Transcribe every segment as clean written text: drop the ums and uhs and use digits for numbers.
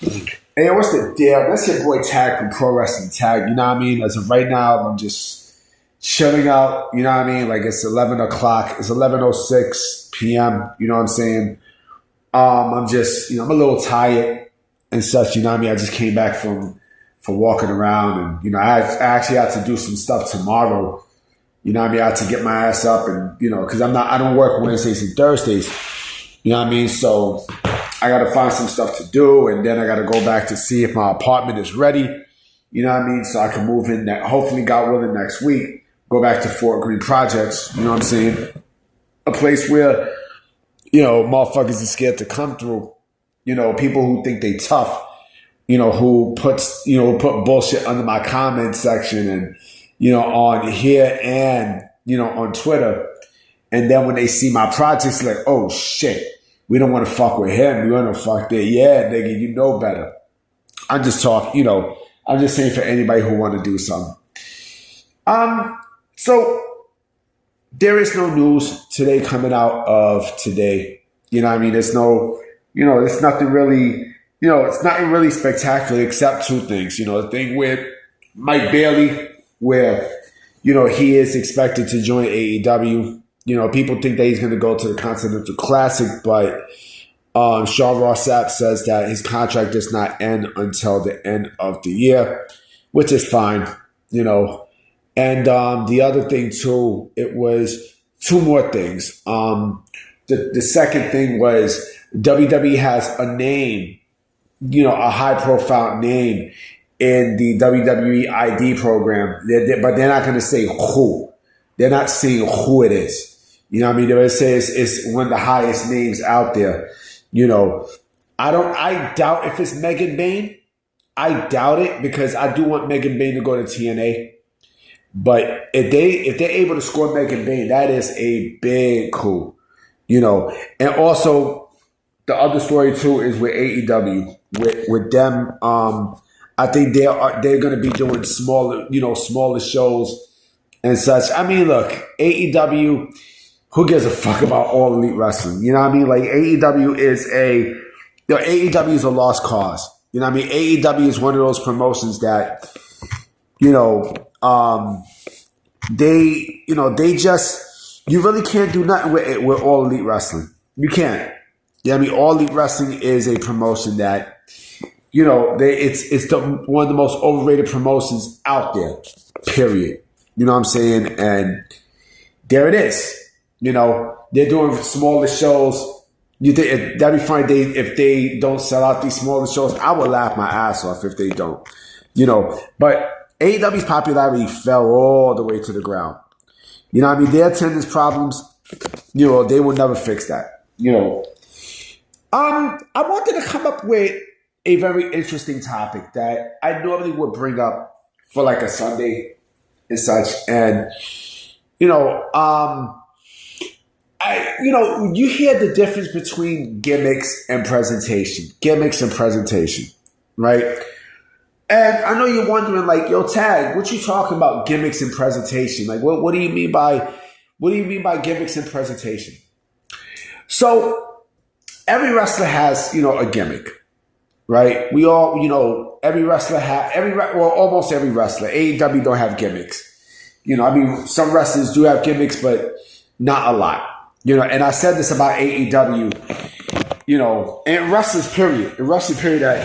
Hey, what's the deal? That's your boy Tag from Pro Wrestling Tag. You know what I mean? As of right now, I'm just chilling out. You know what I mean? Like it's 11 o'clock. It's 11:06 p.m. You know what I'm saying? I'm just, I'm a little tired and such. You know what I mean? I just came back from walking around, and I actually had to do some stuff tomorrow. You know what I mean? I had to get my ass up, and because I don't work Wednesdays and Thursdays. You know what I mean? So I got to find some stuff to do, and then I got to go back to see if my apartment is ready. You know what I mean? So I can move in that, hopefully, God willing, next week, go back to Fort Greene Projects. You know what I'm saying? A place where, motherfuckers are scared to come through. People who think they tough, who put bullshit under my comment section and, on here and, on Twitter. And then when they see my projects, like, oh shit, we don't want to fuck with him. We want to fuck that. Yeah, nigga, you know better. I'm just talking, I'm just saying for anybody who want to do something. So there is no news today coming out of today. You know what I mean? There's no, it's nothing really, it's nothing really spectacular except two things. The thing with Mike Bailey, where, he is expected to join AEW. People think that he's going to go to the Continental Classic, but Shaw Ross Sapp says that his contract does not end until the end of the year, which is fine, And the other thing, too, it was two more things. The second thing was WWE has a name, a high-profile name in the WWE ID program, but they're not going to say who. They're not saying who it is. You know what I mean? They would say it's one of the highest names out there. I doubt if it's Megan Bayne. I doubt it because I do want Megan Bayne to go to TNA. But if they're able to score Megan Bayne, that is a big coup. And also the other story too is with AEW. With them, I think they're gonna be doing smaller shows and such. I mean, look, AEW, who gives a fuck about All Elite Wrestling? You know what I mean? Like AEW is a lost cause. You know what I mean? AEW is one of those promotions that, they just, you really can't do nothing with All Elite Wrestling. You can't. Yeah, I mean, All Elite Wrestling is a promotion that, it's one of the most overrated promotions out there, period. You know what I'm saying? And there it is. They're doing smaller shows. That'd be fine if they don't sell out these smaller shows. I would laugh my ass off if they don't. But AEW's popularity fell all the way to the ground. You know what I mean? Their attendance problems, they will never fix that. I wanted to come up with a very interesting topic that I normally would bring up for like a Sunday and such. And, you hear the difference between gimmicks and presentation. Gimmicks and presentation, right? And I know you're wondering, like, yo, Tag, what you talking about gimmicks and presentation? Like, what do you mean by gimmicks and presentation? So every wrestler has, a gimmick, right? We all, every wrestler almost every wrestler. AEW don't have gimmicks. Some wrestlers do have gimmicks, but not a lot. And I said this about AEW, and wrestlers, period. The wrestling period that,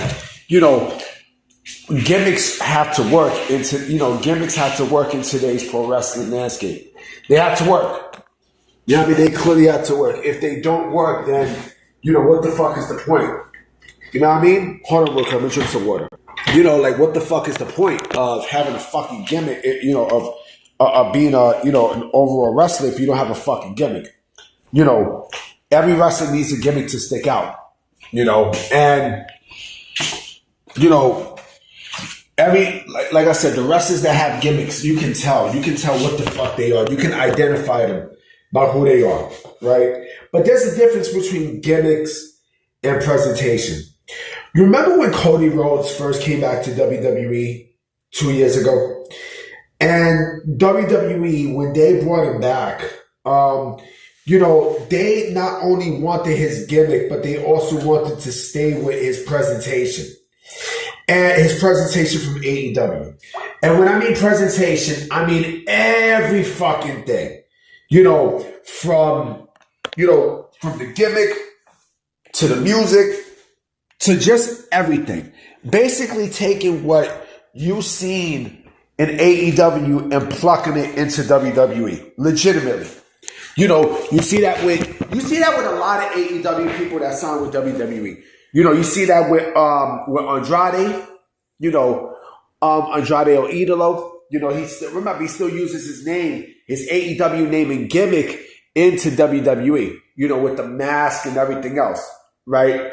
gimmicks have to work in today's pro wrestling landscape. They have to work. You know what I mean? They clearly have to work. If they don't work, then, what the fuck is the point? You know what I mean? Hold on real quick, let me drink some water. What the fuck is the point of having a fucking gimmick, of being an overall wrestler if you don't have a fucking gimmick? Every wrestler needs a gimmick to stick out, and, like I said, the wrestlers that have gimmicks, you can tell what the fuck they are. You can identify them by who they are, right? But there's a difference between gimmicks and presentation. You remember when Cody Rhodes first came back to WWE 2 years ago? And WWE, when they brought him back, they not only wanted his gimmick, but they also wanted to stay with his presentation. and his presentation from AEW. And when I mean presentation, I mean every fucking thing. From the gimmick to the music to just everything. Basically taking what you've seen in AEW and plucking it into WWE. Legitimately. You see that with a lot of AEW people that sign with WWE. You see that with Andrade, Andrade El Idolo. He still uses his name, his AEW name and gimmick into WWE, with the mask and everything else, right?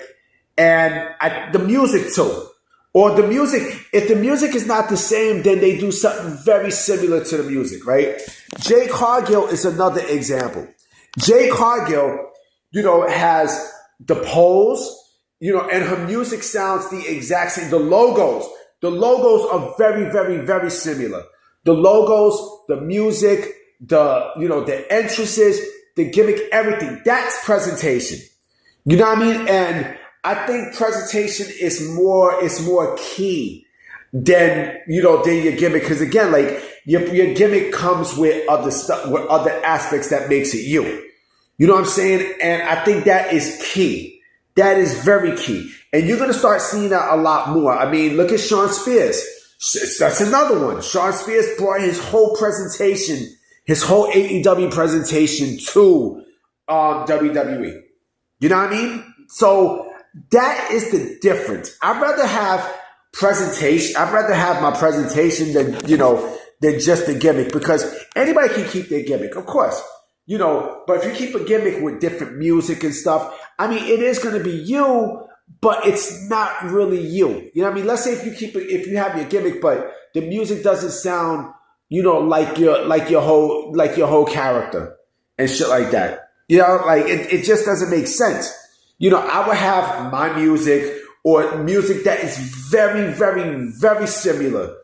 And the music too. Or the music, if the music is not the same, then they do something very similar to the music, right? Jay Cargill is another example. Jay Cargill, has the pose, and her music sounds the exact same. The logos are very, very, very similar. The logos, the music, the entrances, the gimmick, everything. That's presentation. You know what I mean? And I think presentation is more key than your gimmick. Because again, like your gimmick comes with other stuff, with other aspects that makes it you. You know what I'm saying? And I think that is key. That is very key. And you're going to start seeing that a lot more. I mean, look at Shawn Spears. That's another one. Shawn Spears brought his whole presentation, his whole AEW presentation to WWE. You know what I mean? So that is the difference. I'd rather have presentation. I'd rather have my presentation than just the gimmick, because anybody can keep their gimmick, of course. But if you keep a gimmick with different music and stuff, I mean, it is going to be you, but it's not really you. You know what I mean? Let's say if you have your gimmick, but the music doesn't sound, like your whole character and shit like that. Like it just doesn't make sense. I would have my music or music that is very, very, very similar.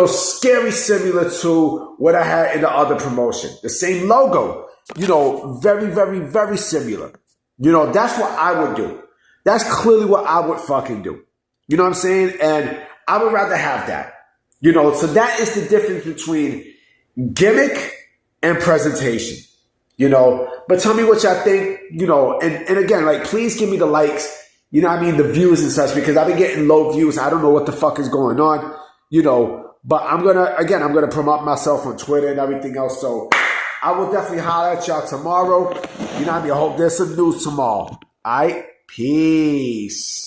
Scary similar to what I had in the other promotion. The same logo. Very, very, very similar. That's what I would do. That's clearly what I would fucking do. You know what I'm saying? And I would rather have that. So that is the difference between gimmick and presentation. But tell me what y'all think, and again, like, please give me the likes, the views and such, because I've been getting low views. I don't know what the fuck is going on, but I'm going to promote myself on Twitter and everything else. So I will definitely holler at y'all tomorrow. I hope there's some news tomorrow. All right. Peace.